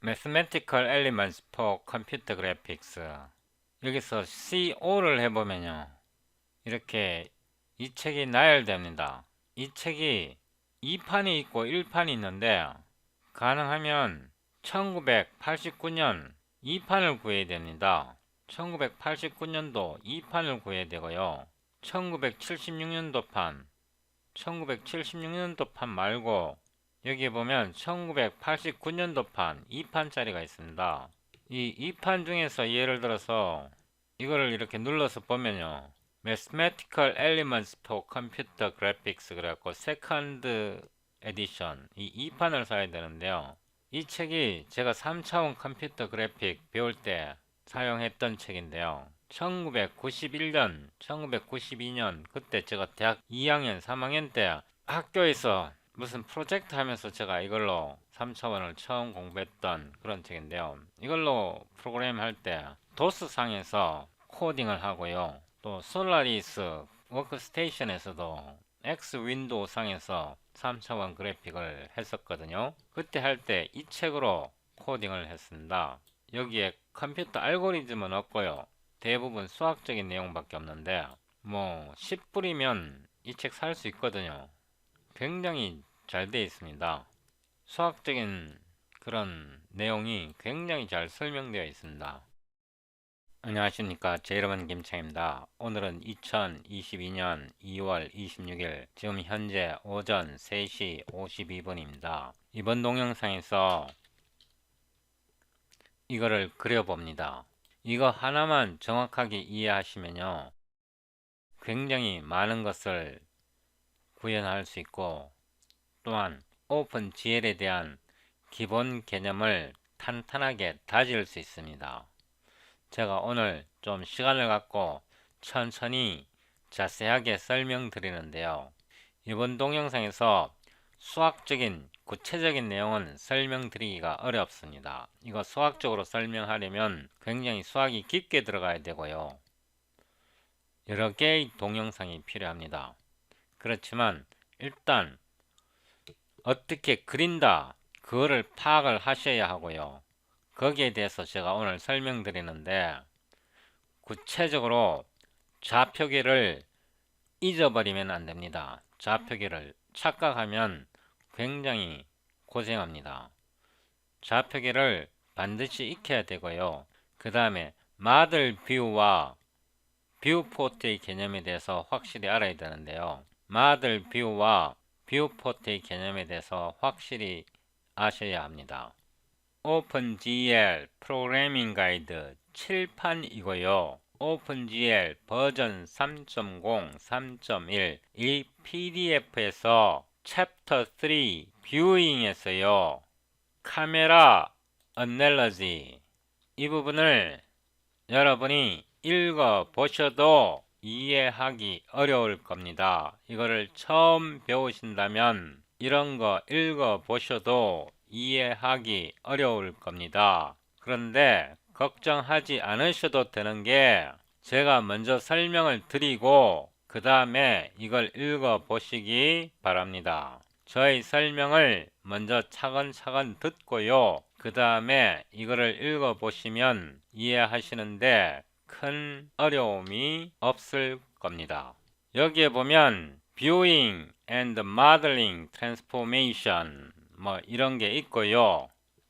Mathematical Elements for Computer Graphics. 여기서 CO를 해보면요, 이렇게 이 책이 나열됩니다. 이 책이 2판이 있고 1판이 있는데, 가능하면 1989년 2판을 구해야 됩니다. 1989년도 2판을 구해야 되고요. 1976년도판 1976년도판 말고 여기 보면 1989년도판 2판짜리가 있습니다. 이 2판 중에서 예를 들어서 이거를 이렇게 눌러서 보면요, Mathematical Elements for Computer Graphics 그래갖고 세컨드 에디션 이 2판을 사야 되는데요, 이 책이 제가 3차원 컴퓨터 그래픽 배울 때 사용했던 책인데요, 1991년, 1992년 그때 제가 대학 2학년, 3학년 때 학교에서 무슨 프로젝트 하면서 제가 이걸로 3차원을 처음 공부했던 그런 책인데요, 이걸로 프로그램 할 때 도스 상에서 코딩을 하고요, 또 솔라리스 워크스테이션에서도 X 윈도우 상에서 3차원 그래픽을 했었거든요. 그때 할 때 이 책으로 코딩을 했습니다. 여기에 컴퓨터 알고리즘은 없고요, 대부분 수학적인 내용밖에 없는데 뭐 10불이면 이 책 살 수 있거든요. 굉장히 잘 되어 있습니다. 수학적인 그런 내용이 굉장히 잘 설명되어 있습니다. 안녕하십니까, 제 이름은 김창입니다. 오늘은 2022년 2월 26일 지금 현재 오전 3시 52분입니다. 이번 동영상에서 이거를 그려봅니다. 이거 하나만 정확하게 이해하시면요, 굉장히 많은 것을 구현할 수 있고, 또한 오픈GL에 대한 기본 개념을 탄탄하게 다질 수 있습니다. 제가 오늘 좀 시간을 갖고 천천히 자세하게 설명드리는데요, 이번 동영상에서 수학적인 구체적인 내용은 설명드리기가 어렵습니다. 이거 수학적으로 설명하려면 굉장히 수학이 깊게 들어가야 되고요, 여러 개의 동영상이 필요합니다. 그렇지만 일단 어떻게 그린다, 그거를 파악을 하셔야 하고요, 거기에 대해서 제가 오늘 설명드리는데, 구체적으로 좌표계를 잊어버리면 안 됩니다. 좌표계를 착각하면 굉장히 고생합니다. 좌표계를 반드시 익혀야 되고요, 그 다음에 마들 뷰와 뷰포트의 개념에 대해서 확실히 알아야 되는데요, 마들 뷰와 뷰포트의 개념에 대해서 확실히 아셔야 합니다. 오픈GL 프로그래밍 가이드 7판이고요. 오픈GL 버전 3.0, 3.1 이 PDF에서 챕터 3 뷰잉에서요, 카메라 어널러지 이 부분을 여러분이 읽어 보셔도 이해하기 어려울 겁니다. 이거를 처음 배우신다면 이런 거 읽어 보셔도 이해하기 어려울 겁니다. 그런데 걱정하지 않으셔도 되는 게, 제가 먼저 설명을 드리고 그 다음에 이걸 읽어 보시기 바랍니다. 저의 설명을 먼저 차근차근 듣고요, 그 다음에 이거를 읽어 보시면 이해하시는데 큰 어려움이 없을 겁니다. 여기에 보면 Viewing and Modeling Transformation 뭐 이런 게 있고요,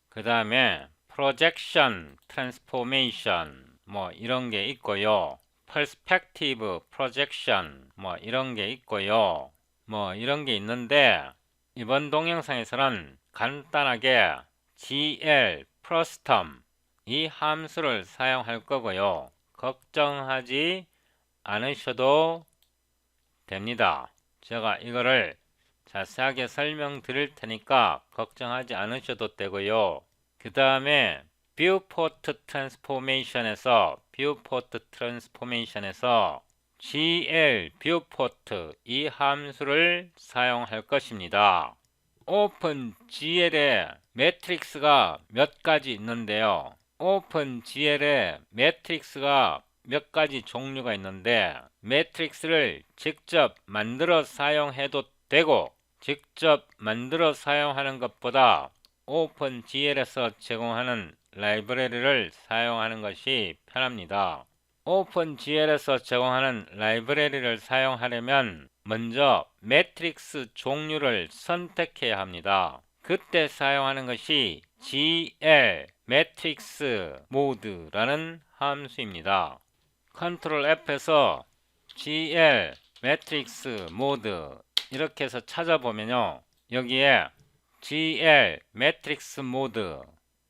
그 다음에 Projection Transformation 뭐 이런 게 있고요, Perspective Projection 뭐 이런 게 있고요, 뭐 이런 게 있는데, 이번 동영상에서는 간단하게 GL 프로스텀 이 함수를 사용할 거고요, 걱정하지 않으셔도 됩니다. 제가 이거를 자세하게 설명드릴 테니까 걱정하지 않으셔도 되고요, 그 다음에 뷰포트 트랜스포메이션에서 GL 뷰포트 이 함수를 사용할 것입니다. 오픈GL에 매트릭스가 몇 가지 있는데요, 오픈GL에 매트릭스가 몇 가지 종류가 있는데, 매트릭스를 직접 만들어 사용해도 되고, 직접 만들어 사용하는 것보다 오픈GL에서 제공하는 라이브러리를 사용하는 것이 편합니다. 오픈GL에서 제공하는 라이브러리를 사용하려면 먼저 매트릭스 종류를 선택해야 합니다. 그때 사용하는 것이 GL 매트릭스 모드라는 함수입니다. 컨트롤 F에서 GL 매트릭스 모드 이렇게 해서 찾아보면요, 여기에 GL 매트릭스 모드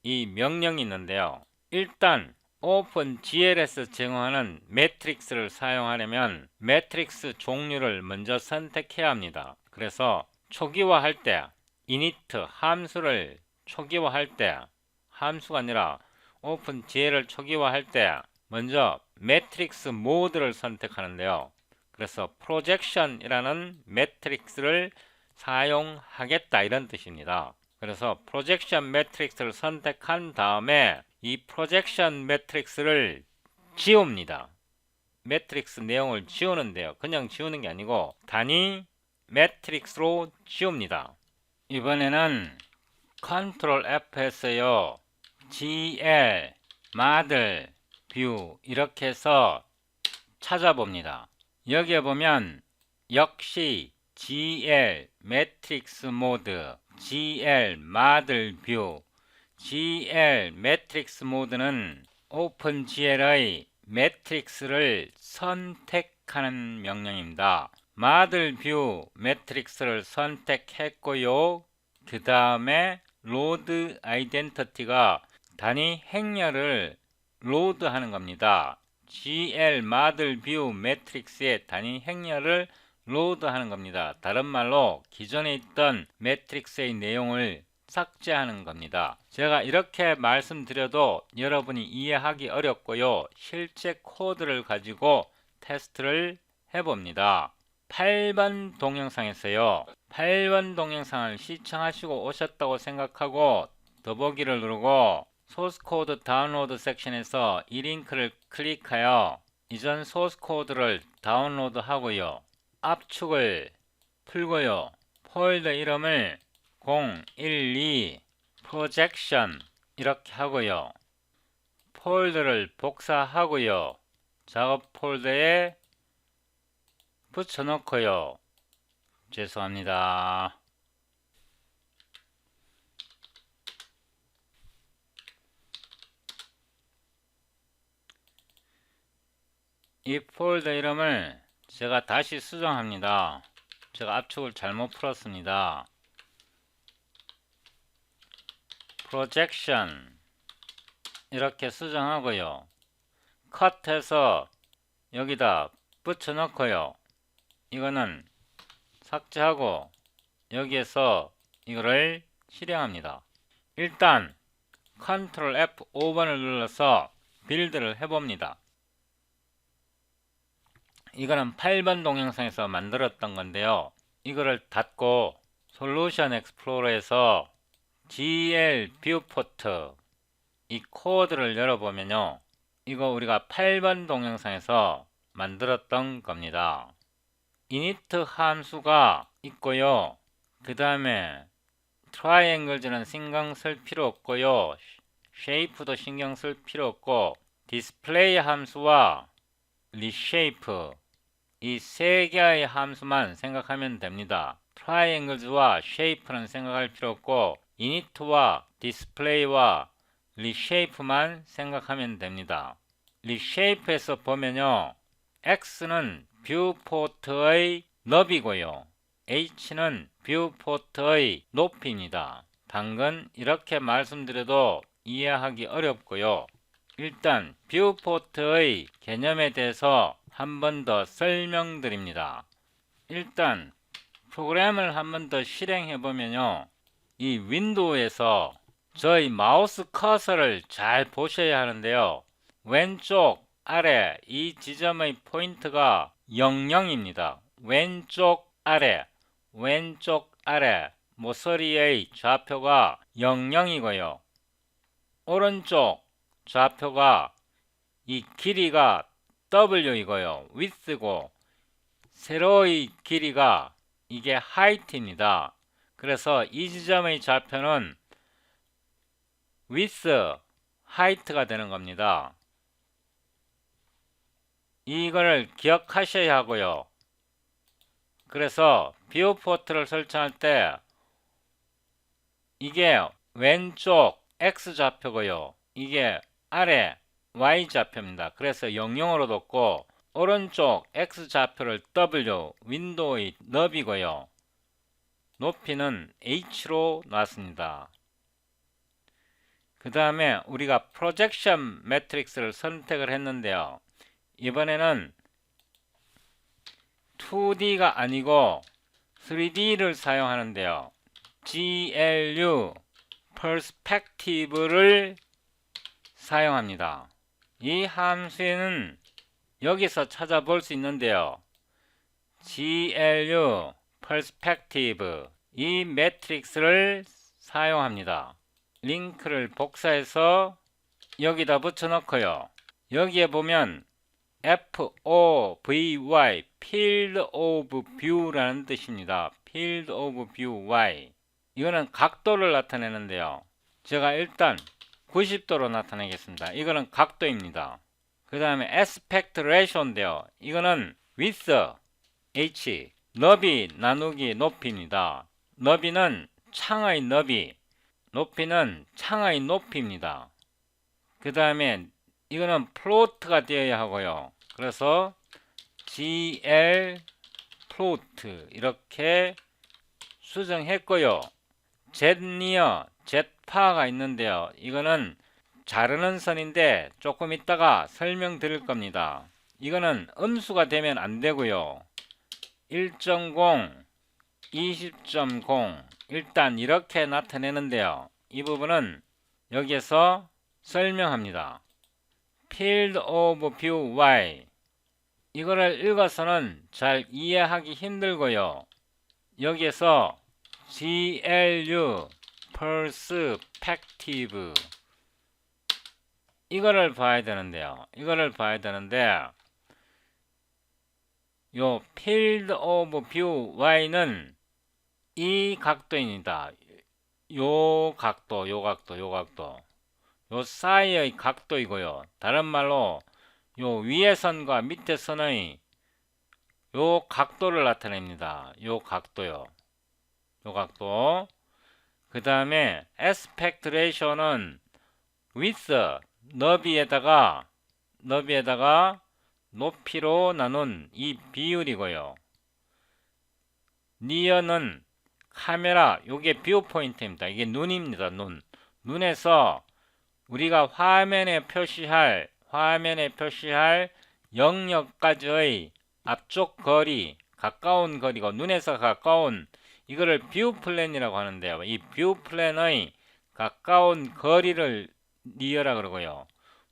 이 명령이 있는데요, 일단 오픈GL에서 제공하는 매트릭스를 사용하려면 매트릭스 종류를 먼저 선택해야 합니다. 그래서 초기화할 때 init 함수를 초기화할 때, 함수가 아니라 오픈GL을 초기화할 때 먼저 매트릭스 모드를 선택하는데요, 그래서 프로젝션이라는 매트릭스를 사용하겠다 이런 뜻입니다. 그래서 프로젝션 매트릭스를 선택한 다음에 이 프로젝션 매트릭스를 지웁니다. 매트릭스 내용을 지우는데요, 그냥 지우는 게 아니고 단위 매트릭스로 지웁니다. 이번에는 컨트롤 F에서요, GL 모델 뷰 이렇게 해서 찾아봅니다. 여기에 보면 역시 GL 매트릭스 모드, GL 모델 뷰, GL 매트릭스 모드는 오픈GL의 매트릭스를 선택하는 명령입니다. 모델 뷰 매트릭스를 선택했고요, 그 다음에 로드 아이덴티티가 단위 행렬을 로드하는 겁니다. GL 모델 뷰 매트릭스의 단위 행렬을 로드하는 겁니다. 다른 말로 기존에 있던 매트릭스의 내용을 삭제하는 겁니다. 제가 이렇게 말씀드려도 여러분이 이해하기 어렵고요, 실제 코드를 가지고 테스트를 해봅니다. 8번 동영상에서요, 8번 동영상을 시청하시고 오셨다고 생각하고 더보기를 누르고 소스 코드 다운로드 섹션에서 이 링크를 클릭하여 이전 소스 코드를 다운로드 하고요, 압축을 풀고요, 폴더 이름을 012 프로젝션 이렇게 하고요, 폴더를 복사하고요, 작업 폴더에 붙여놓고요. 죄송합니다. 이 폴더 이름을 제가 다시 수정합니다. 제가 압축을 잘못 풀었습니다. 프로젝션 이렇게 수정하고요, 컷해서 여기다 붙여놓고요, 이거는 삭제하고 여기에서 이거를 실행합니다. 일단 컨트롤 F5번을 눌러서 빌드를 해봅니다. 이거는 8번 동영상에서 만들었던 건데요, 이거를 닫고 솔루션 익스플로러에서 GL 뷰포트 이 코드를 열어보면요, 이거 우리가 8번 동영상에서 만들었던 겁니다. init 함수가 있고요, 그 다음에 트라이앵글즈는 신경 쓸 필요 없고요, 쉐이프도 신경 쓸 필요 없고, 디스플레이 함수와 리쉐이프 이 세 개의 함수만 생각하면 됩니다. 트라이앵글즈와 쉐이프는 생각할 필요 없고 init와 디스플레이와 리쉐이프만 생각하면 됩니다. 리쉐이프에서 보면요, x는 뷰포트의 너비고요, h는 뷰포트의 높이입니다. 당근 이렇게 말씀드려도 이해하기 어렵고요, 일단 뷰포트의 개념에 대해서 한 번 더 설명드립니다. 일단 프로그램을 한 번 더 실행해 보면요, 이 윈도우에서 저희 마우스 커서를 잘 보셔야 하는데요, 왼쪽 아래 이 지점의 포인트가 00입니다. 왼쪽 아래 모서리의 좌표가 00이고요 오른쪽 좌표가 이 길이가 W이고요, width고, 세로의 길이가 이게 height입니다. 그래서 이 지점의 좌표는 width, height가 되는 겁니다. 이걸 기억하셔야 하고요. 그래서 뷰포트를 설정할 때 이게 왼쪽 X좌표고요. 이게 아래 Y좌표입니다. 그래서 00으로 뒀고 오른쪽 X좌표를 W, 윈도우의 너비고요. 높이는 H로 놨습니다. 그 다음에 우리가 프로젝션 매트릭스를 선택을 했는데요. 이번에는 2D가 아니고 3D를 사용하는데요. GLU Perspective를 사용합니다. 이 함수는 여기서 찾아볼 수 있는데요. GLU Perspective 이 매트릭스를 사용합니다. 링크를 복사해서 여기다 붙여놓고요. 여기에 보면 FOVY Field of View라는 뜻입니다. Field of View Y 이거는 각도를 나타내는데요. 제가 일단 90도로 나타내겠습니다. 이거는 각도입니다. 그 다음에 Aspect Ratio인데요. 이거는 width H 너비 나누기 높이입니다. 너비는 창의 너비, 높이는 창의 높이입니다. 그 다음에 이거는 플로트가 되어야 하고요. 그래서 GL 플로트 이렇게 수정했고요. Z니어, Z파가 있는데요. 이거는 자르는 선인데 조금 있다가 설명드릴 겁니다. 이거는 음수가 되면 안 되고요. 1.0, 20.0 일단 이렇게 나타내는데요. 이 부분은 여기에서 설명합니다. Field of View Y 이거를 읽어서는 잘 이해하기 힘들고요. 여기에서 GLU Perspective 이거를 봐야 되는데요. 이거를 봐야 되는데 요 Field of View Y는 이 각도입니다. 요 각도, 요 각도, 요 각도. 요 사이의 각도이고요. 다른 말로 요 위의 선과 밑의 선의 요 각도를 나타냅니다. 요 각도요. 요 각도. 그 다음에 Aspect Ratio는 width, 너비에다가 높이로 나눈 이 비율이고요. 니어는 카메라, 요게 뷰 포인트입니다. 이게 눈입니다. 눈에서 우리가 화면에 표시할 영역까지의 앞쪽 거리, 가까운 거리고 눈에서 가까운 이거를 뷰 플랜이라고 하는데요. 이 뷰 플랜의 가까운 거리를 니어라 그러고요.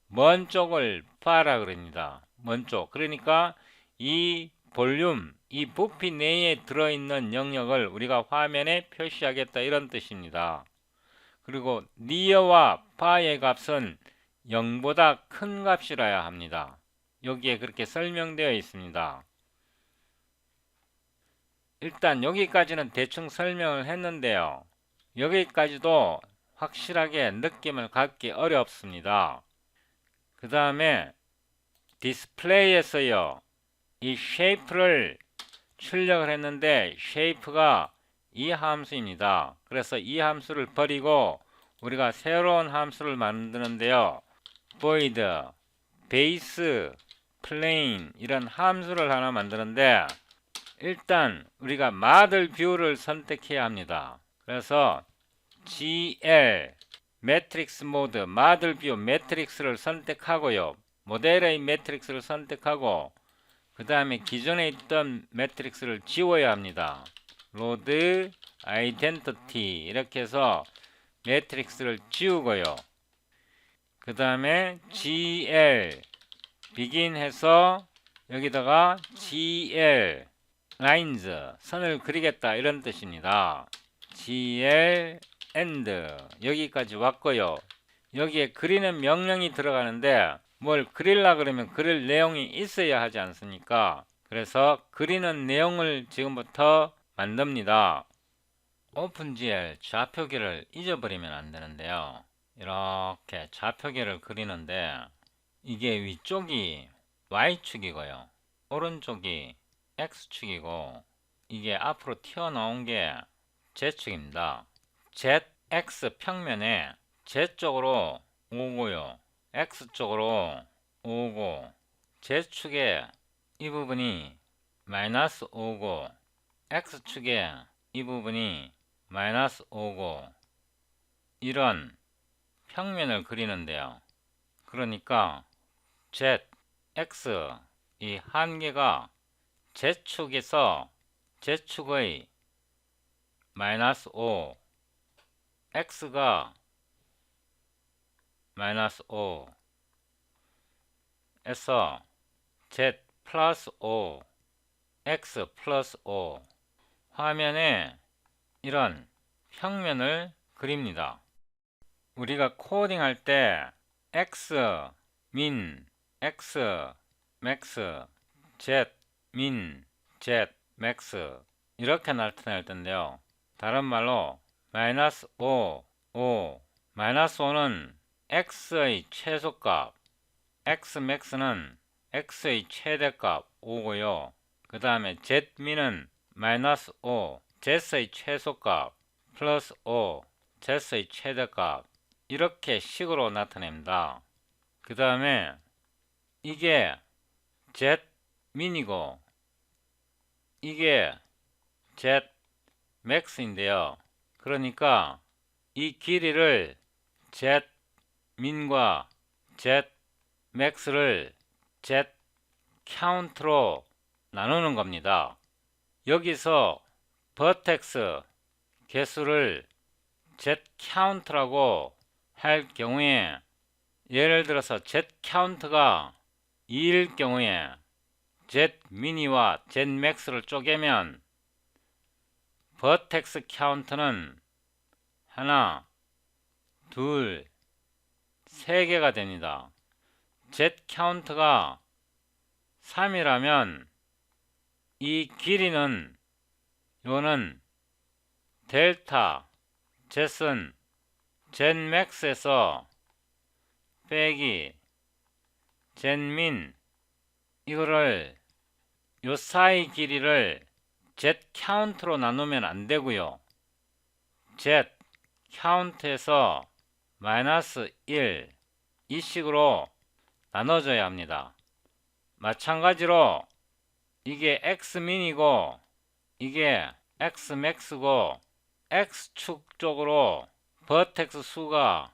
먼 쪽을 파라 그럽니다. 먼 쪽. 그러니까 이 볼륨, 이 부피 내에 들어있는 영역을 우리가 화면에 표시하겠다 이런 뜻입니다. 그리고 니어와 파의 값은 0보다 큰 값이라야 합니다. 여기에 그렇게 설명되어 있습니다. 일단 여기까지는 대충 설명을 했는데요. 여기까지도 확실하게 느낌을 갖기 어렵습니다. 그 다음에 디스플레이에서요. 이 쉐이프를 출력을 했는데 쉐이프가 이 함수입니다. 그래서 이 함수를 버리고 우리가 새로운 함수를 만드는데요. void, base, plane 이런 함수를 하나 만드는데 일단 우리가 model view를 선택해야 합니다. 그래서 GL 매트릭스 모드 model view 매트릭스를 선택하고요. 모델의 매트릭스를 선택하고 그 다음에 기존에 있던 매트릭스를 지워야 합니다. load identity 이렇게 해서 매트릭스를 지우고요. 그 다음에 GL begin 해서 여기다가 GL lines 선을 그리겠다 이런 뜻입니다. GL end 여기까지 왔고요. 여기에 그리는 명령이 들어가는데 뭘 그릴라 그러면 그릴 내용이 있어야 하지 않습니까? 그래서 그리는 내용을 지금부터 만듭니다. 오픈GL 좌표기를 잊어버리면 안 되는데요. 이렇게 좌표계를 그리는데 이게 위쪽이 Y축이고요. 오른쪽이 X축이고 이게 앞으로 튀어나온 게 Z축입니다. ZX 평면에 Z쪽으로 오고요. X쪽으로 오고 Z축에 이 부분이 마이너스 5고 X축에 이 부분이 마이너스 5고 이런 평면을 그리는데요. 그러니까 Z, X 이 한 개가 Z축에서 Z축의 마이너스 5 X가 마이너스 5 에서 Z 플러스 5 X 플러스 5 화면에 이런 평면을 그립니다. 우리가 코딩 할 때 X, min, X, max, Z, min, Z, max 이렇게 나타낼 텐데요. 다른 말로 마이너스 5, 5 마이너스 5는 X의 최소값 X max는 X의 최대값 5고요. 그 다음에 Z min은 마이너스 5 Z의 최소값 플러스 5 Z의 최대값 이렇게 식으로 나타냅니다. 그 다음에 이게 Z min이고 이게 Z max인데요. 그러니까 이 길이를 Z min과 Z max를 Z count로 나누는 겁니다. 여기서 vertex 개수를 Z count라고 할 경우에 예를 들어서 Z count가 2일 경우에 Z mini와 Z max를 쪼개면 vertex count는 하나, 둘, 세 개가 됩니다. Z count가 3이라면 이 길이는 요는 델타 Z은 Zmax에서 빼기 Zmin 이거를 요 사이 길이를 Z count로 나누면 안 되고요. Z count에서 마이너스 1 이 식으로 나눠줘야 합니다. 마찬가지로 이게 X민이고 이게 Xmax고 X축 쪽으로 버텍스 수가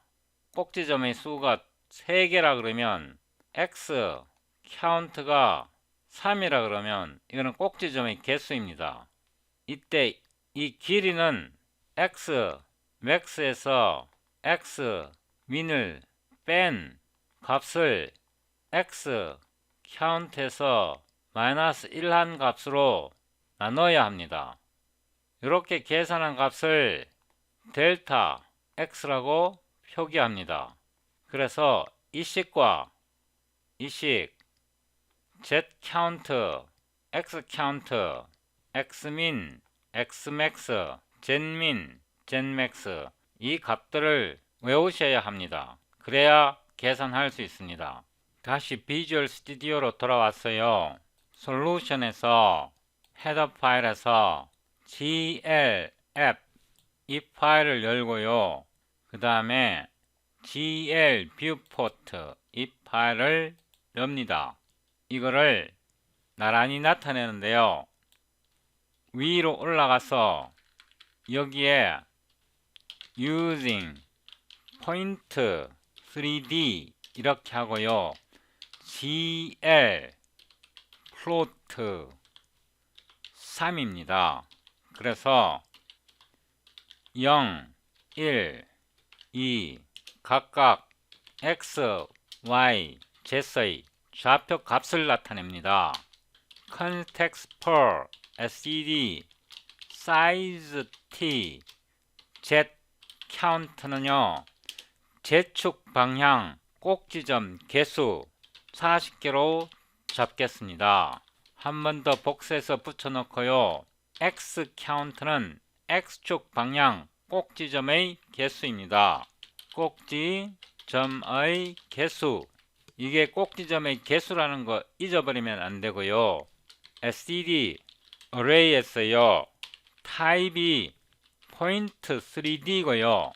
꼭지점의 수가 3개라 그러면 X count가 3이라 그러면 이거는 꼭지점의 개수입니다. 이때 이 길이는 X max에서 X min을 뺀 값을 X count에서 마이너스 1한 값으로 나눠야 합니다. 이렇게 계산한 값을 델타 X라고 표기합니다. 그래서 이 식과 이 식 Z count, X count, Xmin, Xmax, Zmin, Zmax 이 값들을 외우셔야 합니다. 그래야 계산할 수 있습니다. 다시 비주얼 스튜디오로 돌아왔어요. 솔루션에서 헤더 파일에서 glf 이 파일을 열고요. 그 다음에 gl viewport 이 파일을 엽니다. 이거를 나란히 나타내는데요. 위로 올라가서 여기에 using point 3D 이렇게 하고요. gl plot 3입니다. 그래서 0, 1, 2 각각 x, y, z의 좌표 값을 나타냅니다. context per std size t z count는요 Z축 방향 꼭지점 개수 40개로 잡겠습니다. 한 번 더 복사해서 붙여놓고요. X count는 X축 방향 꼭지점의 개수입니다. 꼭지점의 개수. 이게 꼭지점의 개수라는 거 잊어버리면 안 되고요. std array에서요. 타입이 포인트 3D고요.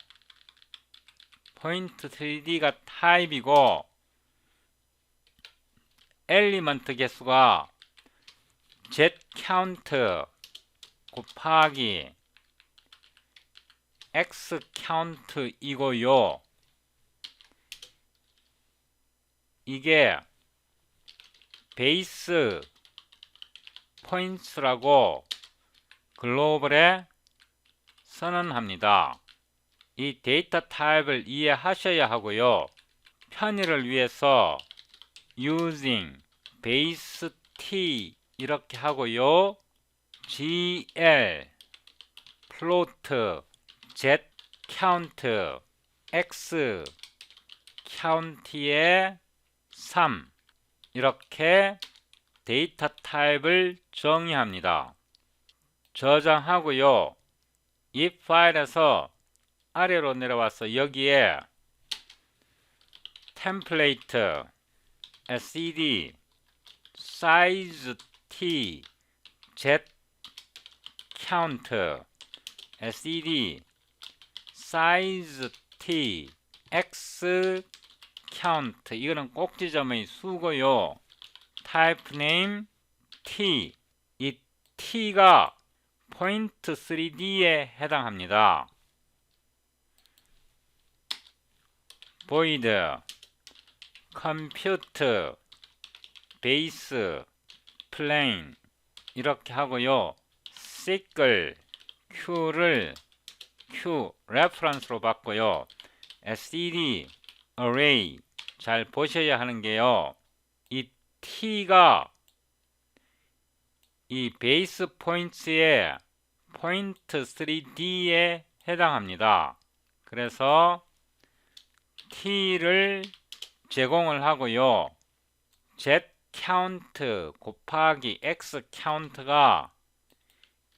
포인트 3D가 타입이고 엘리먼트 개수가 zCount 곱하기 xCount 이고요. 이게 베이스 포인트라고 글로벌에 선언합니다. 이 데이터 타입을 이해하셔야 하고요. 편의를 위해서 using base t 이렇게 하고요. gl float z count x count의 3 이렇게 데이터 타입을 정의합니다. 저장하고요. 이 파일에서 아래로 내려와서 여기에 템플레이트 std size t z count std size t x count 이거는 꼭지점의 수고요. type name t 이 t가 포인트 3D에 해당합니다. void compute base plane 이렇게 하고요. sickle q를 q reference로 바꿔요. std array 잘 보셔야 하는 게요. 이 t가 이 베이스 포인트의 포인트 3D에 해당합니다. 그래서 t를 제공을 하고요. zCount 곱하기 xCount가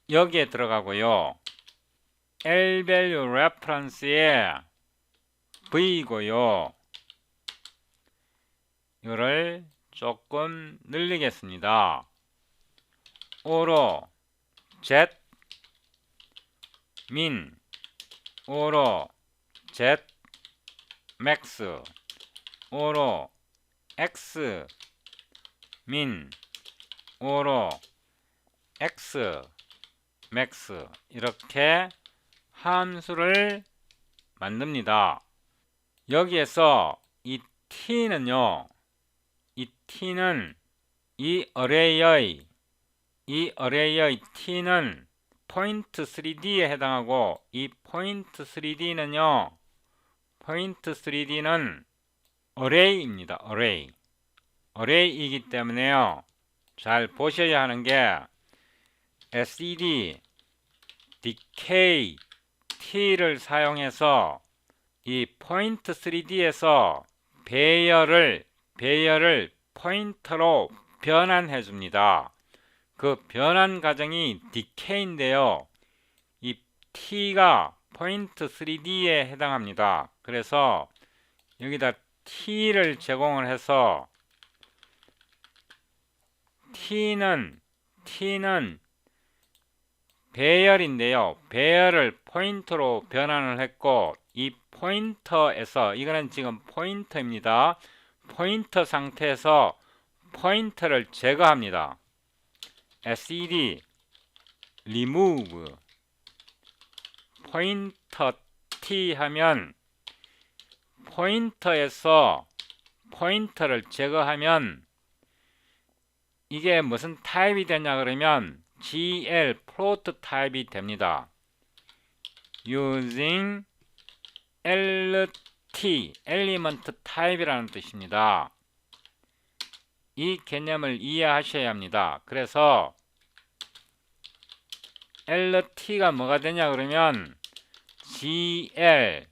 여기에 들어가고요. lvalue reference에 v고요. 이거를 조금 늘리겠습니다. 오로 z min 오로 z max 오로 x min 오로 x max 이렇게 함수를 만듭니다. 여기에서 이 t는요. 이 t는 이 array의 t는 포인트 3D에 해당하고 이 포인트 3D는요. 포인트 3D는 array입니다. array이기 때문에요. 잘 보셔야 하는 게 std decay t를 사용해서 이 포인트 3D에서 배열을 포인터로 변환해 줍니다. 그 변환 과정이 decay인데요. 이 t가 포인트 3D에 해당합니다. 그래서 여기다 t를 제공을 해서 t는 배열인데요. 배열을 포인터로 변환을 했고 이 포인터에서 이거는 지금 포인터입니다. 포인터 상태에서 포인터를 제거합니다. std remove 포인터 t 하면 포인터에서 포인터를 제거하면 이게 무슨 타입이 되냐 그러면 gl float 타입이 됩니다. using lt element 타입이라는 뜻입니다. 이 개념을 이해하셔야 합니다. 그래서 LT가 뭐가 되냐 그러면 GL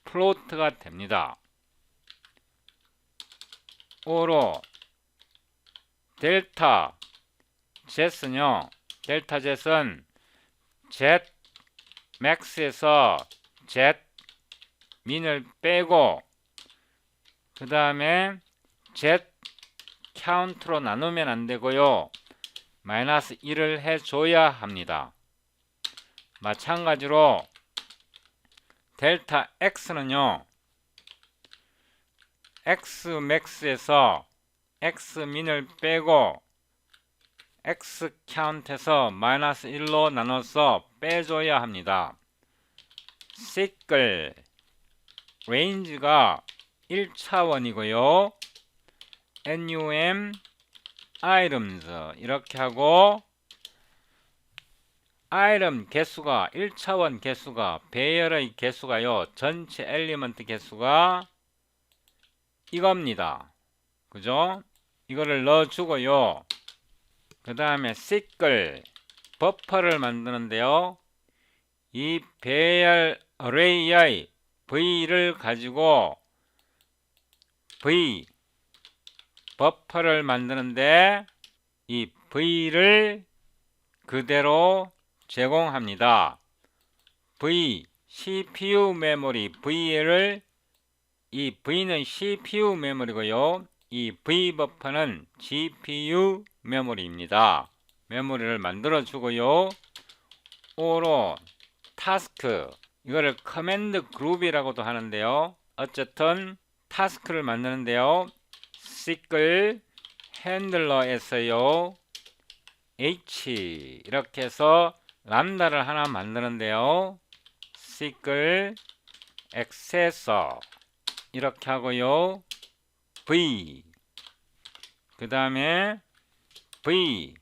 플로트가 됩니다. O로 델타 Z는요. 델타 Z는 Z max에서 Z min을 빼고 그 다음에 z count로 나누면 안 되고요. 마이너스 1을 해줘야 합니다. 마찬가지로 델타 x는요. xmax에서 x민을 빼고 xcount에서 마이너스 1로 나눠서 빼줘야 합니다. 시클 레인지가 1차원이고요. num items 이렇게 하고 item 개수가 1차원 개수가 배열의 개수가요. 전체 엘리먼트 개수가 이겁니다. 그죠? 이거를 넣어주고요. 그 다음에 시클 버퍼를 만드는데요. 이 배열 어레이의 v를 가지고 v 버퍼를 만드는데 이 v를 그대로 제공합니다. v CPU 메모리 v를 이 v는 CPU 메모리고요. 이 v버퍼는 GPU 메모리입니다. 메모리를 만들어 주고요. O로 타스크 이거를 커맨드 그룹이라고도 하는데요. 어쨌든 타스크를 만드는데요. 시클 핸들러에서요. H 이렇게 해서 람다를 하나 만드는데요. 시클 액세서 이렇게 하고요. V 그 다음에 V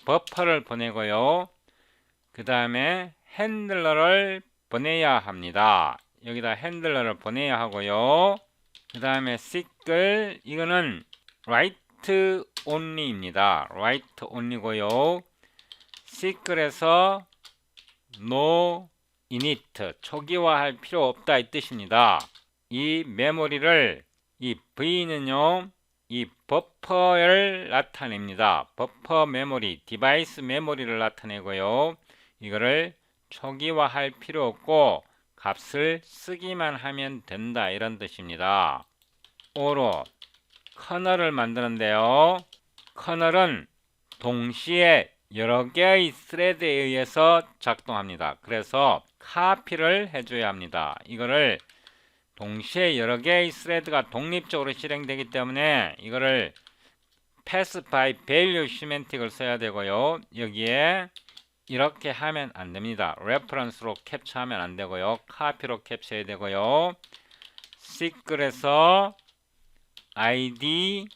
버퍼를 보내고요. 그 다음에 핸들러를 보내야 합니다. 여기다 핸들러를 보내야 하고요. 그 다음에 시클 이거는 write only입니다. write only고요. 시클에서 no init 초기화할 필요 없다 이 뜻입니다. 이 메모리를 이 V는요 이 버퍼를 나타냅니다. 버퍼 메모리 디바이스 메모리를 나타내고요. 이거를 초기화할 필요 없고 값을 쓰기만 하면 된다 이런 뜻입니다. O로 커널을 만드는데요. 커널은 동시에 여러 개의 스레드에 의해서 작동합니다. 그래서 카피를 해줘야 합니다. 이거를 동시에 여러 개의 스레드가 독립적으로 실행되기 때문에 이거를 pass by value semantic을 써야 되고요. 여기에 이렇게 하면 안 됩니다. 레퍼런스로 캡처하면 안 되고요. 카피로 캡처해야 되고요. 시클에서 id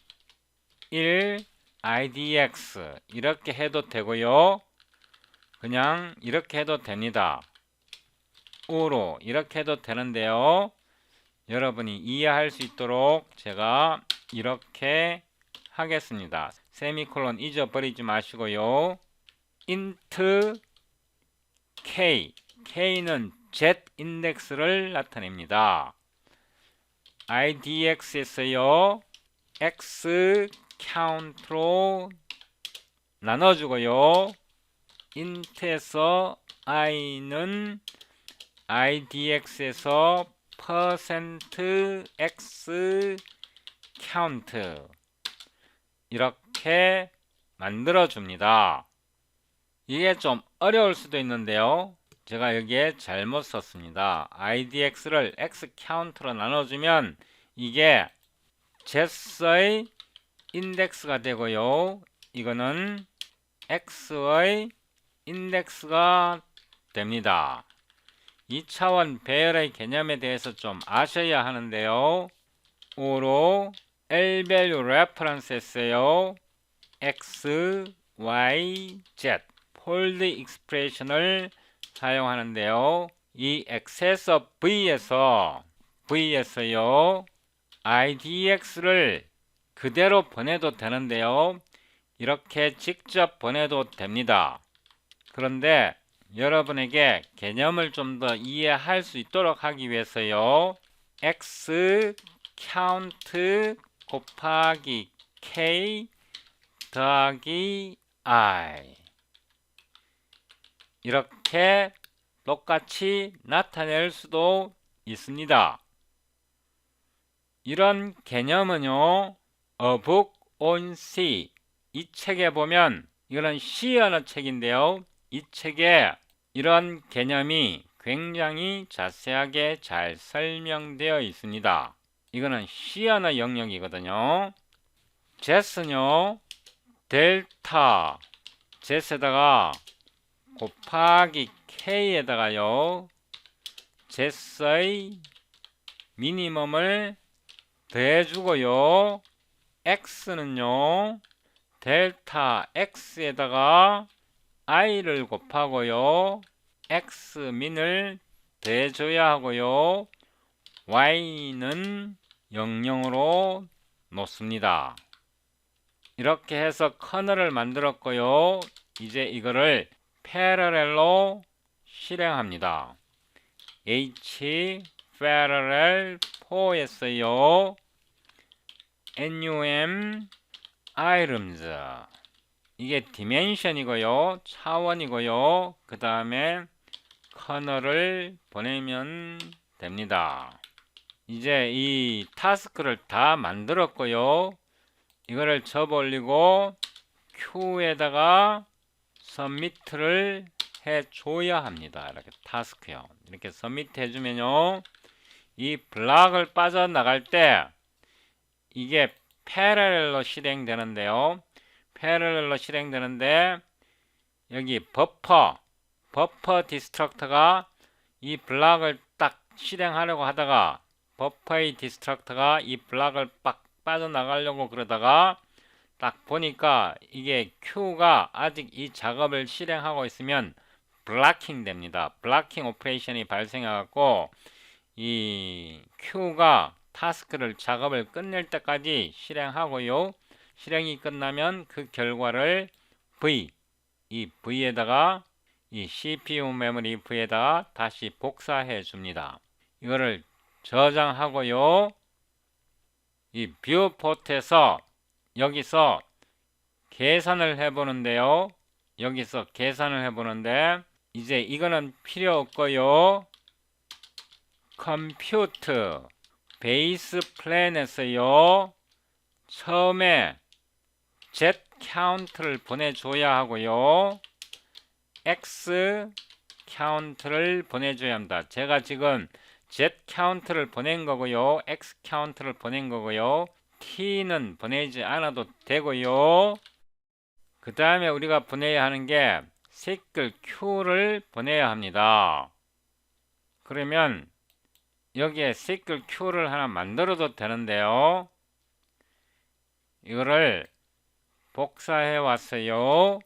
1 idx 이렇게 해도 되고요. 그냥 이렇게 해도 됩니다. 5로 이렇게 해도 되는데요. 여러분이 이해할 수 있도록 제가 이렇게 하겠습니다. 세미콜론 잊어버리지 마시고요. int k k는 z 인덱스를 나타냅니다. idx에서요 x count로 나눠주고요. int에서 i는 idx에서 %x count 이렇게 만들어 줍니다. 이게 좀 어려울 수도 있는데요. 제가 여기에 잘못 썼습니다. idx를 x count로 나눠주면 이게 z의 인덱스가 되고요. 이거는 x의 인덱스가 됩니다. 2차원 배열의 개념에 대해서 좀 아셔야 하는데요. 5로 L-value reference에서요. x, y, z 폴드 익스프레션을 사용하는데요. 이 액세서 V에서요. IDX를 그대로 보내도 되는데요. 이렇게 직접 보내도 됩니다. 그런데 여러분에게 개념을 좀 더 이해할 수 있도록 하기 위해서요. x count 곱하기 k 더하기 i 이렇게 똑같이 나타낼 수도 있습니다. 이런 개념은요, A Book on C, 이 책에 보면 이거는 C 언어 책인데요. 이 책에 이런 개념이 굉장히 자세하게 잘 설명되어 있습니다. 이거는 C 언어 영역이거든요. 제스는요, 델타 제스에다가 곱하기 K에다가요, 제스의 미니멈을 더해주고요, X는요, 델타 X에다가 I를 곱하고요, X민을 더해줘야 하고요, Y는 00으로 놓습니다. 이렇게 해서 커널을 만들었고요. 이제 이거를 패러렐로 실행합니다. H parallel 4에서요, NUM items, 이게 디멘션이고요, 차원이고요. 그 다음에 커널을 보내면 됩니다. 이제 이 타스크를 다 만들었고요. 이거를 접어 올리고 Q에다가 서미트를 해줘야 합니다. 이렇게 타스크요. 이렇게 서미트 해주면요, 이 블락을 빠져나갈 때 이게 패러렐로 실행되는데요. 패러렐로 실행되는데 여기 버퍼 디스트럭터가 이 블락을 딱 실행하려고 하다가 버퍼의 디스트럭터가 이 블락을 빡 빠져나가려고 그러다가 딱 보니까 이게 Q가 아직 이 작업을 실행하고 있으면 블락킹 됩니다. 블락킹 오퍼레이션이 발생해갖고 이 Q가 타스크를 작업을 끝낼 때까지 실행하고요. 실행이 끝나면 그 결과를 이 V에다가 이 CPU 메모리 V에다가 다시 복사해 줍니다. 이거를 저장하고요. 이 뷰 포트에서 여기서 계산을 해보는데요. 여기서 계산을 해보는데 이제 이거는 필요 없고요. 컴퓨트 베이스 플랜에서요, 처음에 Z 카운트를 보내줘야 하고요, X 카운트를 보내줘야 합니다. 제가 지금 Z 카운트를 보낸 거고요, X 카운트를 보낸 거고요, T는 보내지 않아도 되고요. 그 다음에 우리가 보내야 하는 게 시클 Q를 보내야 합니다. 그러면 여기에 시클 Q를 하나 만들어도 되는데요. 이거를 복사해 왔어요.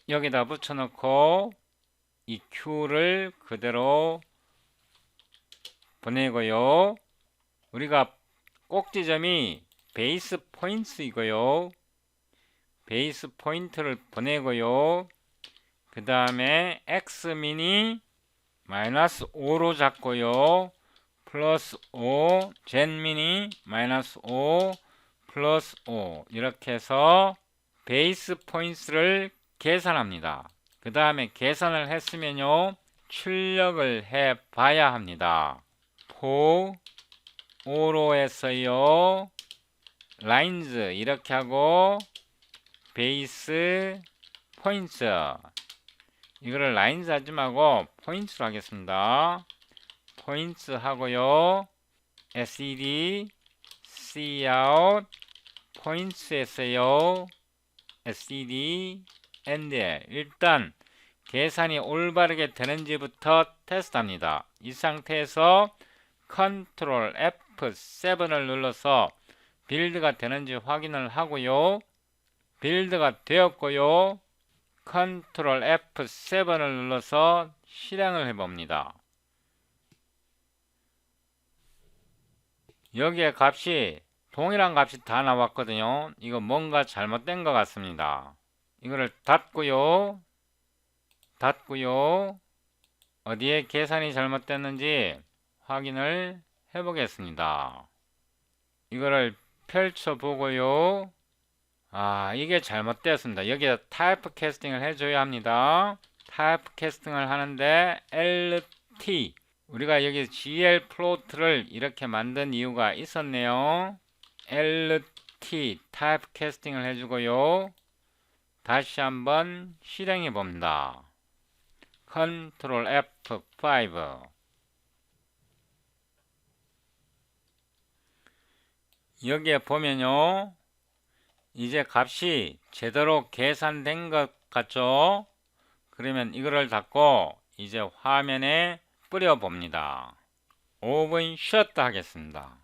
여기다 붙여놓고 이 Q를 그대로 보내고요. 우리가 꼭지점이 베이스 포인트이고요. 베이스 포인트를 보내고요. 그 다음에 X민이 마이너스 5로 잡고요. 플러스 5, 젠민이 마이너스 5, 플러스 5, 이렇게 해서 베이스 포인트를 계산합니다. 그 다음에 계산을 했으면요, 출력을 해 봐야 합니다. for 5로 해서요, lines 이렇게 하고 베이스 포인트, 이거를 lines 하지 말고 포인트로 하겠습니다. 포인트 하고요, sed cout 포인트에서요, sed end, 일단 계산이 올바르게 되는지부터 테스트합니다. 이 상태에서 컨트롤 F7을 눌러서 빌드가 되는지 확인을 하고요. 빌드가 되었고요. 컨트롤 F7을 눌러서 실행을 해봅니다. 여기에 값이 동일한 값이 다 나왔거든요. 이거 뭔가 잘못된 것 같습니다. 이거를 닫고요. 어디에 계산이 잘못됐는지 확인을 해보겠습니다. 이거를 펼쳐보고요. 이게 잘못되었습니다. 여기에 타입 캐스팅을 해줘야 합니다. 타입 캐스팅을 하는데 LT 우리가 여기 GL 플로트를 이렇게 만든 이유가 있었네요. LT 타입 캐스팅을 해주고요. 다시 한번 실행해 봅니다. 컨트롤 F5. 여기에 보면요, 이제 값이 제대로 계산된 것 같죠? 그러면 이거를 닫고 이제 화면에 뿌려 봅니다. 오븐 셔트 하겠습니다.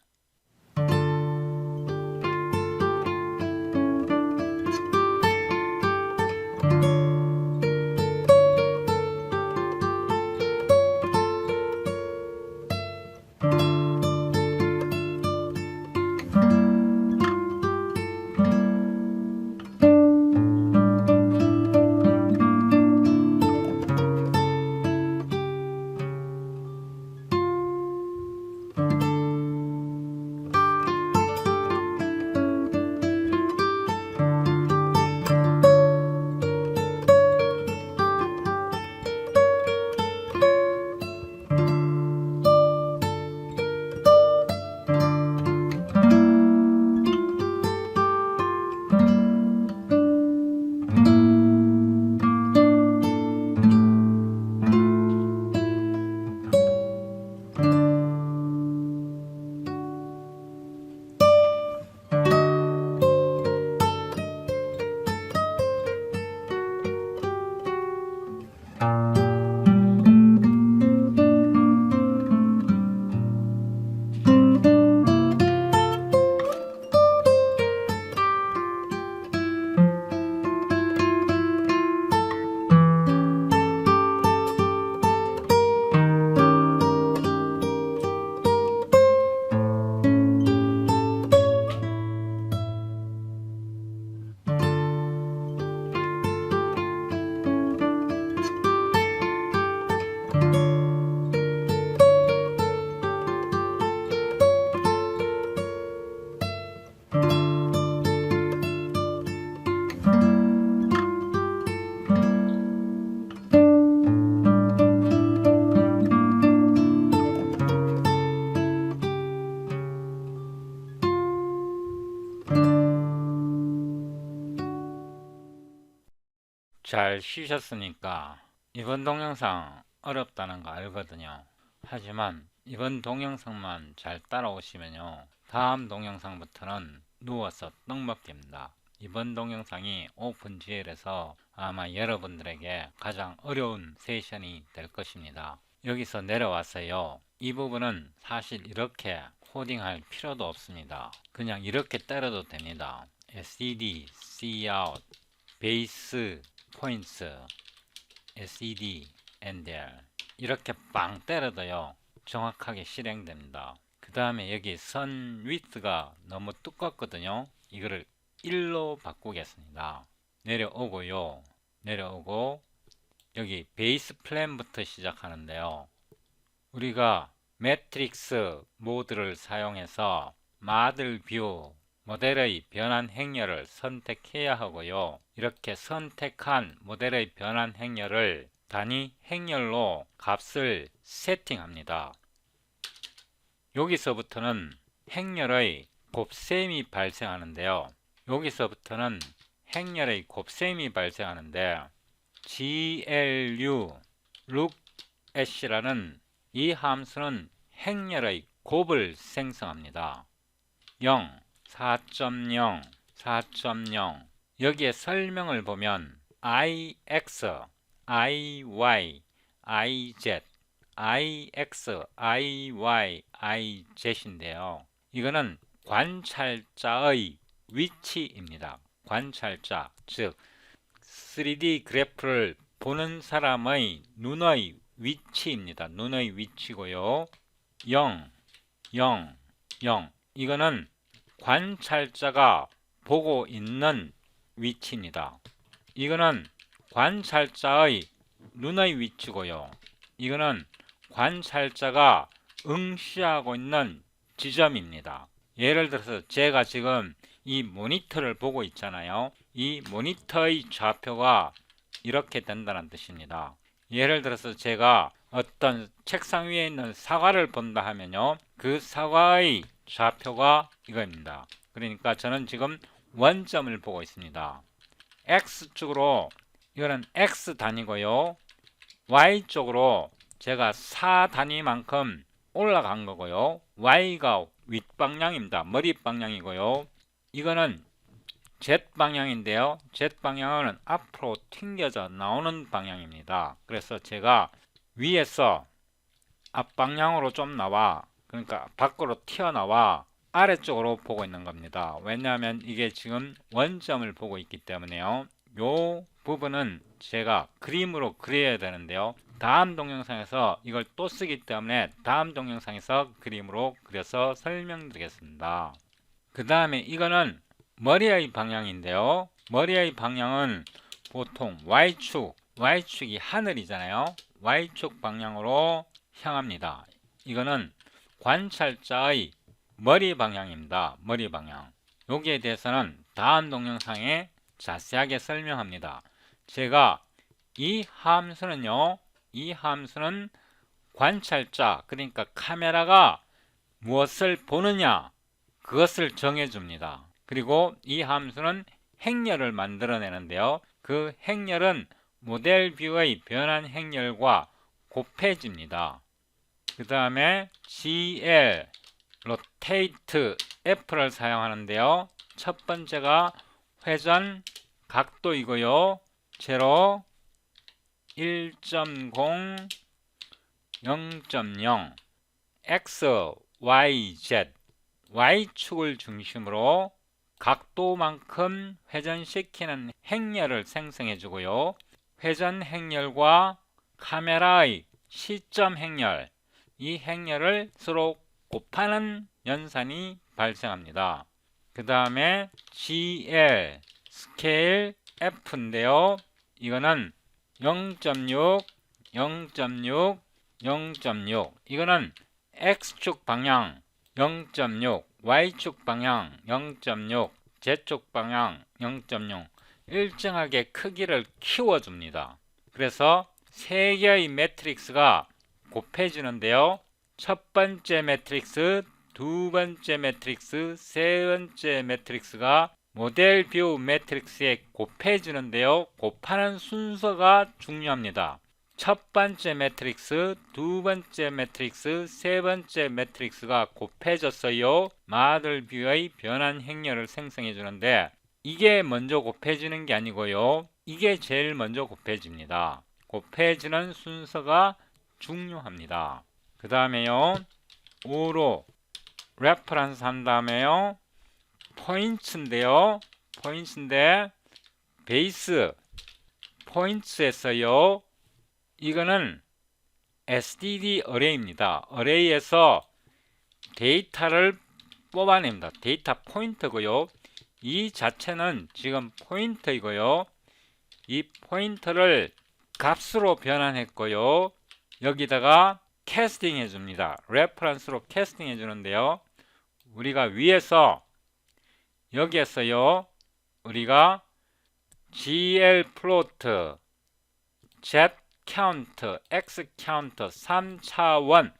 잘 쉬셨으니까 이번 동영상 어렵다는 거 알거든요. 하지만 이번 동영상만 잘 따라오시면요, 다음 동영상부터는 누워서 떡 먹기입니다. 이번 동영상이 오픈GL에서 아마 여러분들에게 가장 어려운 세션이 될 것입니다. 여기서 내려와서요, 이 부분은 사실 이렇게 코딩할 필요도 없습니다. 그냥 이렇게 때려도 됩니다. SED, Cout, 베이스, 포인트, SED, NDR 이렇게 빵 때려도요, 정확하게 실행됩니다. 그 다음에 여기 선 위드가 너무 두껍거든요. 이거를 1로 바꾸겠습니다. 내려오고요. 내려오고 여기 베이스 플랜부터 시작하는데요. 우리가 매트릭스 모드를 사용해서 마들 뷰 모델의 변환 행렬을 선택해야 하고요. 이렇게 선택한 모델의 변환 행렬을 단위 행렬로 값을 세팅합니다. 여기서부터는 행렬의 곱셈이 발생하는데요. 여기서부터는 행렬의 곱셈이 발생하는데 glu lookat라는 이 함수는 행렬의 곱을 생성합니다. 0, 4.0, 4.0 여기에 설명을 보면 ix, iy, iz, ix, iy, iz인데요. 이거는 관찰자의 위치입니다. 관찰자, 즉 3D 그래프를 보는 사람의 눈의 위치입니다. 눈의 위치고요. 0, 0, 0 이거는 관찰자가 보고 있는 위치입니다. 이거는 관찰자의 눈의 위치고요. 이거는 관찰자가 응시하고 있는 지점입니다. 예를 들어서 제가 지금 이 모니터를 보고 있잖아요. 이 모니터의 좌표가 이렇게 된다는 뜻입니다. 예를 들어서 제가 어떤 책상 위에 있는 사과를 본다 하면요, 그 사과의 좌표가 이겁니다. 그러니까 저는 지금 원점을 보고 있습니다. X축으로 이거는 X 단위고요, Y쪽으로 제가 4 단위만큼 올라간 거고요, Y가 윗방향입니다. 머리 방향이고요, 이거는 Z 방향인데요, Z방향은 앞으로 튕겨져 나오는 방향입니다. 그래서 제가 위에서 앞방향으로 좀 나와, 그러니까 밖으로 튀어나와 아래쪽으로 보고 있는 겁니다. 왜냐하면 이게 지금 원점을 보고 있기 때문에요. 요 부분은 제가 그림으로 그려야 되는데요, 다음 동영상에서 이걸 또 쓰기 때문에 다음 동영상에서 그림으로 그려서 설명드리겠습니다. 그 다음에 이거는 머리의 방향인데요, 머리의 방향은 보통 Y축이 하늘이잖아요. Y축 방향으로 향합니다. 이거는 관찰자의 머리 방향입니다. 머리 방향. 여기에 대해서는 다음 동영상에 자세하게 설명합니다. 제가 이 함수는요, 이 함수는 관찰자, 그러니까 카메라가 무엇을 보느냐, 그것을 정해줍니다. 그리고 이 함수는 행렬을 만들어내는데요, 그 행렬은 모델 뷰의 변환 행렬과 곱해집니다. 그 다음에 GL, rotate, F를 사용하는데요, 첫 번째가 회전 각도이고요, 0, 1.0, 0.0, X, Y, Z, Y축을 중심으로 각도만큼 회전시키는 행렬을 생성해 주고요, 회전 행렬과 카메라의 시점 행렬, 이 행렬을 서로 곱하는 연산이 발생합니다. 그 다음에 GL, 스케일 F인데요, 이거는 0.6, 0.6, 0.6, 이거는 X축 방향 0.6, Y축 방향 0.6, Z축 방향 0.0, 일정하게 크기를 키워줍니다. 그래서 세 개의 매트릭스가 곱해지는데요, 첫 번째 매트릭스, 두 번째 매트릭스, 세 번째 매트릭스가 모델 뷰 매트릭스에 곱해지는데요, 곱하는 순서가 중요합니다. 첫 번째 매트릭스, 두 번째 매트릭스, 세 번째 매트릭스가 곱해졌어요. 모델 뷰의 변환 행렬을 생성해 주는데, 이게 먼저 곱해지는 게 아니고요, 이게 제일 먼저 곱해집니다. 곱해지는 순서가 중요합니다. 그 다음에요, 5로 레퍼런스 한 다음에요, 포인트인데요, 포인트인데 베이스 포인트에서요, 이거는 STD 어레이입니다. 어레이에서 데이터를 뽑아냅니다. 데이터 포인트고요, 이 자체는 지금 포인트이고요, 이 포인트를 값으로 변환했고요, 여기다가 캐스팅 해줍니다. 레퍼런스로 캐스팅 해주는데요, 우리가 위에서 여기에서요, 우리가 GL 플로트, Z 카운트, X 카운트 3차원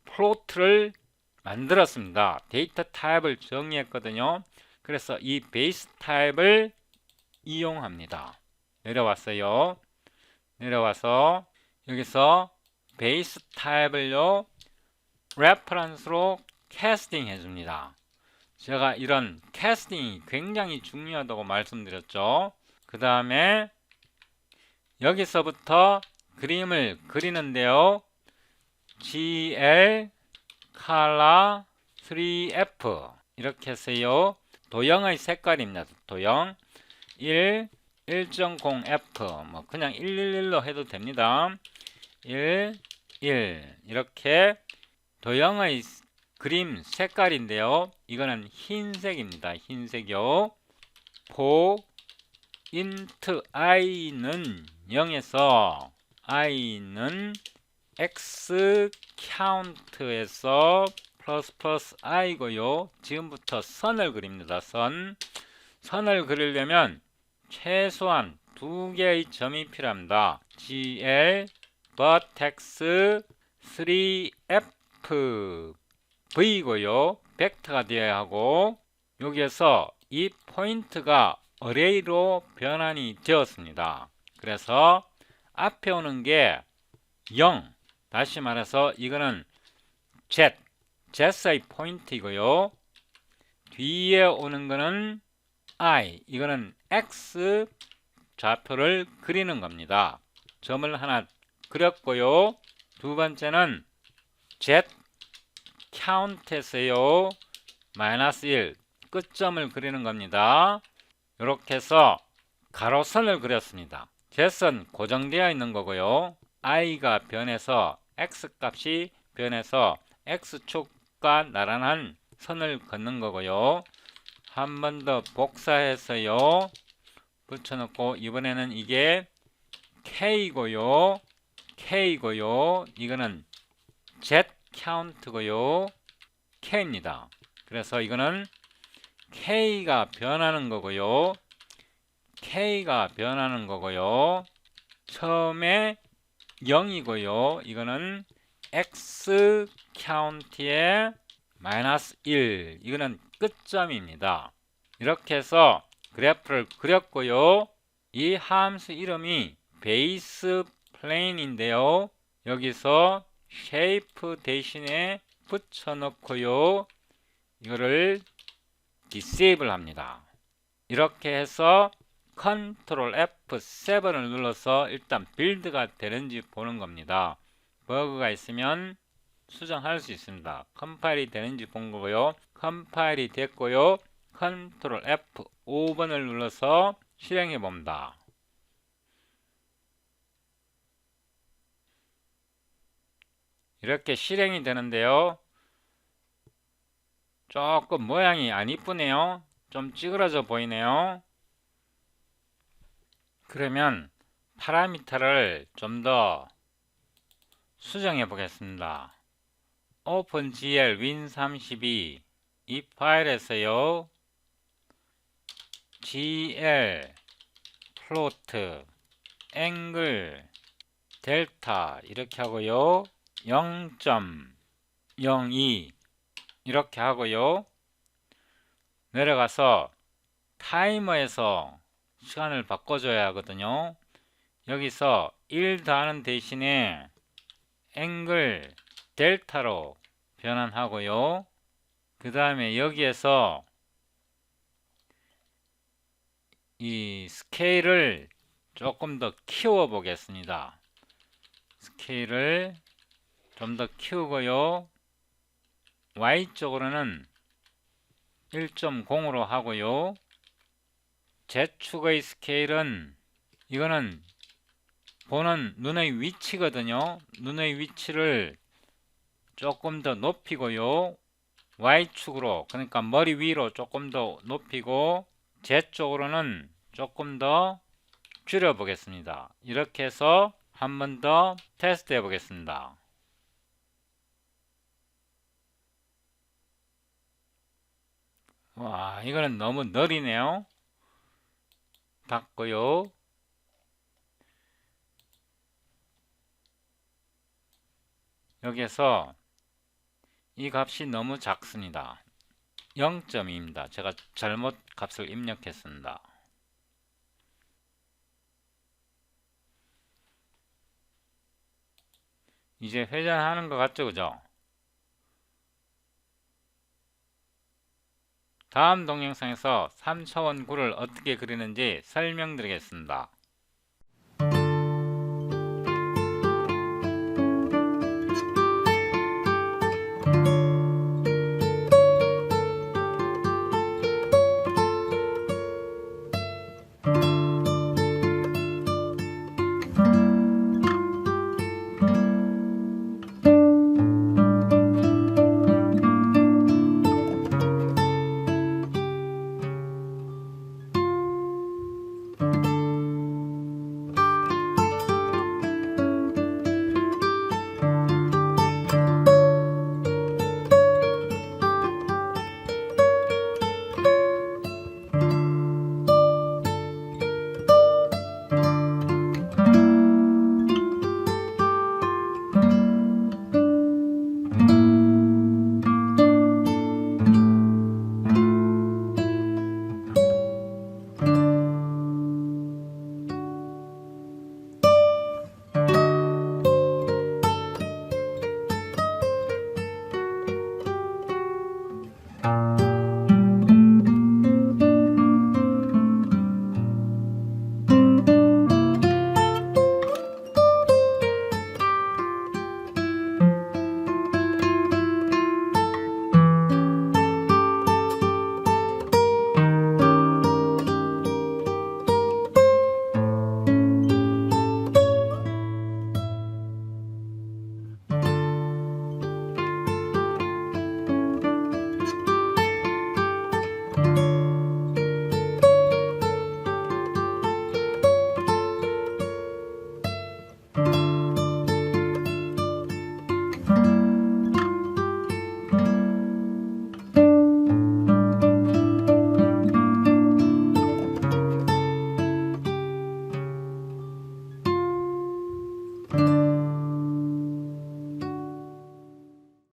플로트를 만들었습니다. 데이터 타입을 정의했거든요. 그래서 이 베이스 타입을 이용합니다. 내려왔어요. 내려와서 여기서 베이스 타입을요, 레퍼런스로 캐스팅 해줍니다. 제가 이런 캐스팅이 굉장히 중요하다고 말씀드렸죠. 그 다음에 여기서부터 그림을 그리는데요, GL color 3F 이렇게 해서요, 도형의 색깔입니다. 도형 1.0F, 뭐 그냥 111로 해도 됩니다. 1 이렇게 도형의 그림 색깔인데요, 이거는 흰색입니다. 흰색이요. int i는 0에서 i는 x count에서 플러스 i고요. 지금부터 선을 그립니다. 선을 그리려면 최소한 두 개의 점이 필요합니다. GL vertex 3F V고요. 벡터가 되어야 하고 여기에서 이 포인트가 어레이로 변환이 되었습니다. 그래서 앞에 오는 게 0, 다시 말해서 이거는 Z의 포인트이고요. 뒤에 오는 거는 I, 이거는 X 좌표를 그리는 겁니다. 점을 하나 그렸고요. 두 번째는 Z count에서요. -1 끝점을 그리는 겁니다. 이렇게 해서 가로선을 그렸습니다. Z은 고정되어 있는 거고요. I가 변해서 X 값이 변해서 X축과 나란한 선을 긋는 거고요. 한 번 더 복사해서요. 붙여놓고 이번에는 이게 K고요. 이거는 Z count고요. K입니다. 그래서 이거는 K가 변하는 거고요. 처음에 0이고요. 이거는 X count의 -1. 이거는 끝점입니다. 이렇게 해서 그래프를 그렸고요. 이 함수 이름이 베이스 플레인인데요. 여기서 쉐이프 대신에 붙여놓고요. 이거를 디세이블 합니다. 이렇게 해서 컨트롤 F7을 눌러서 일단 빌드가 되는지 보는 겁니다. 버그가 있으면 수정할 수 있습니다. 컴파일이 되는지 본 거고요. 컴파일이 됐고요. 컨트롤 F5번을 눌러서 실행해 봅니다. 이렇게 실행이 되는데요. 조금 모양이 안 이쁘네요. 좀 찌그러져 보이네요. 그러면 파라미터를 좀 더 수정해 보겠습니다. OpenGL win32 이 파일에서요. GL 플로트 앵글 델타 이렇게 하고요. 0.02 이렇게 하고요. 내려가서 타이머에서 시간을 바꿔줘야 하거든요. 여기서 1 더하는 대신에 앵글 델타로 변환하고요. 그 다음에 여기에서 이 스케일을 조금 더 키워 보겠습니다. 스케일을 좀 더 키우고요. Y쪽으로는 1.0으로 하고요. Z축의 스케일은 이거는 보는 눈의 위치거든요. 눈의 위치를 조금 더 높이고요. Y축으로, 그러니까 머리 위로 조금 더 높이고 Z쪽으로는 조금 더 줄여 보겠습니다. 이렇게 해서 한 번 더 테스트 해 보겠습니다. 와, 이거는 너무 느리네요. 닫고요. 여기에서 이 값이 너무 작습니다. 0.2입니다. 제가 잘못 값을 입력했습니다. 이제 회전하는 것 같죠, 그죠? 다음 동영상에서 3차원 굴을 어떻게 그리는지 설명드리겠습니다.